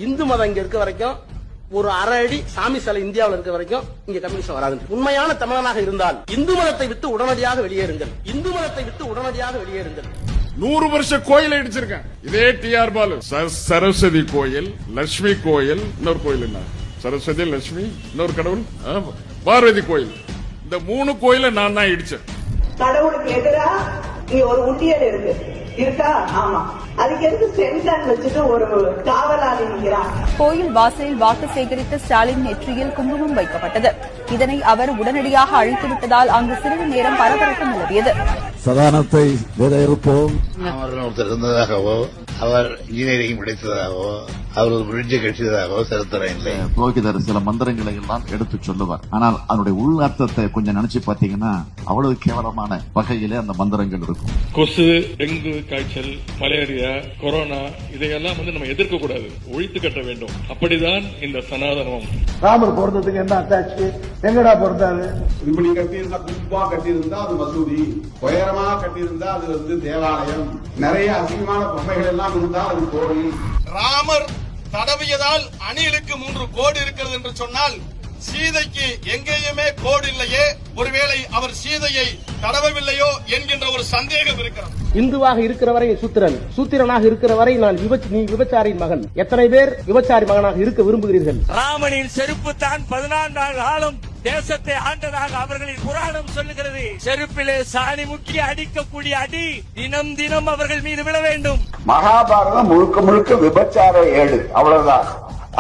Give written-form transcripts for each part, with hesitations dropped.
இந்து மதம் இங்க இருக்க வரைக்கும் ஒரு அரை அடி சாமி சிலை இந்தியாவில் இருக்க வரைக்கும் இங்க கம்யூனிஸ்ட் வராது. உண்மையான தமிழனாக இருந்தால் இந்து மதத்தை விட்டு உடனடியாக வெளியேறுங்கள். இந்து மதத்தை விட்டு உடனடியாக வெளியேறுங்கள். 100 வருஷ கோயில் இடிச்சிருக்கேன். இதே டிஆர் பாலு. சரஸ்வதி கோயில், லட்சுமி கோயில், இன்னொரு கோயில் என்ன? சரஸ்வதி, லட்சுமி, இன்னொரு கடவுள் பார்வதி கோயில். இந்த 3 கோயில நான் தான் இடிச்சேன். கடவுளுக்கு எதிரா இங்க ஒரு உண்டியல் இருக்கா? ஆமா. அதுக்கு எதுக்கு சென்டான் வச்சுட்டு ஒரு காவலாளி நிற்கிறான்? கோயில் வாசலில் வாக்கு சேகரித்த ஸ்டாலின் நெற்றியில் குங்குமம் வைக்கப்பட்டது. இதனை அவர் உடனடியாக அழித்துவிட்டதால் அங்கு சிறிது நேரம் பரபரப்பு நிலவியது. சதானத்தை விதையிருப்போம். அவர்கள் ஒருத்தர் இருந்ததாகவோ, அவர் இன்ஜினியரிங் படித்ததாகவோ, அவர் ஒரு பிரிட்ஜை கட்டியதாகவோ சரித்திரம் இல்லை. புரோகிதர் சில மந்திரங்களை எல்லாம் எடுத்து சொல்லுவார். ஆனால் அதனுடைய உள் அர்த்தத்தை கொஞ்சம் நினைச்சு பாத்தீங்கன்னா அவ்வளவு கேவலமான வகையிலே அந்த மந்திரங்கள் இருக்கும். கொசு, டெங்கு காய்ச்சல், மலேரியா, கொரோனா இதையெல்லாம் நம்ம எதிர்க்க கூடாது, ஒழித்து கட்ட வேண்டும். அப்படிதான் இந்த சனாதனம். ராமர் பிறந்ததுக்கு என்ன அட்டாச்சு? எங்கடா பிறந்தாரு? இப்படி கட்டியிருந்தா, கும்பா கட்டியிருந்தா அது மசூதி, உயரமா கட்டியிருந்தா அது தேவாலயம், நிறைய அசிங்கமான பொம்மைகள் எல்லாம் இருந்தா அது கோவில். ராமர் தடவியதால் அணிலுக்கு 3 கோடு இருக்கிறது என்று சொன்னால் சீதைக்கு எங்கேயுமே கோடு இல்லையே, ஒருவேளை அவர் சீதையை தடவவில்லையோ என்கின்ற ஒரு சந்தேகம் இருக்கிறது. இந்துவாக இருக்கிற வரை சூத்திரன், சூத்திரனாக இருக்கிற வரை நீ விபச்சாரியின் மகன். எத்தனை பேர் விபச்சாரி மகனாக இருக்க விரும்புகிறீர்கள்? ராமனின் செருப்பு தான் 14 ஆண்டு காலம் தேசத்தை ஆண்டதாக அவர்களின் புராணம் சொல்லுகிறது. செருப்பிலே சாணி முக்கி அடிக்கக்கூடிய அடி தினம் தினம் அவர்கள் மீது விழ வேண்டும். மகாபாரதம் முழுக்க முழுக்க விபச்சார ஏடு, அவ்வளவுதான்.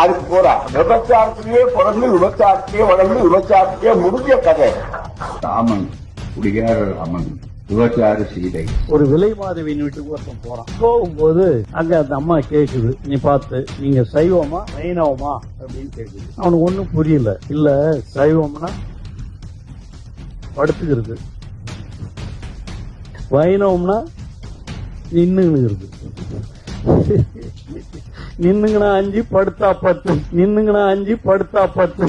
அதுக்கு போறா விபச்சாரத்திலேயே பிறந்து விபச்சாரத்திலேயே வளர்ந்து விபச்சாரத்திலேயே முடிஞ்ச கதை. ராமன், குடிகார ராமன், விபச்சார சீதை. ஒரு விலை மாதவியின் வீட்டுக்கு ஒருத்தன் போறான். போகும்போது அங்க அந்த அம்மா கேக்குது, நீ பார்த்து நீங்க சைவமா வைணவமா அப்படின்னு கேக்குது. அவனுக்கு ஒண்ணும் புரியல. இல்ல சைவம்னா படுத்துக்கிறது, வைணவம்னா நின்னுங்கிறது. நின்னுங்கனா 5 படுத்தா 10, நின்னுங்கனா 5 படுத்தா 10.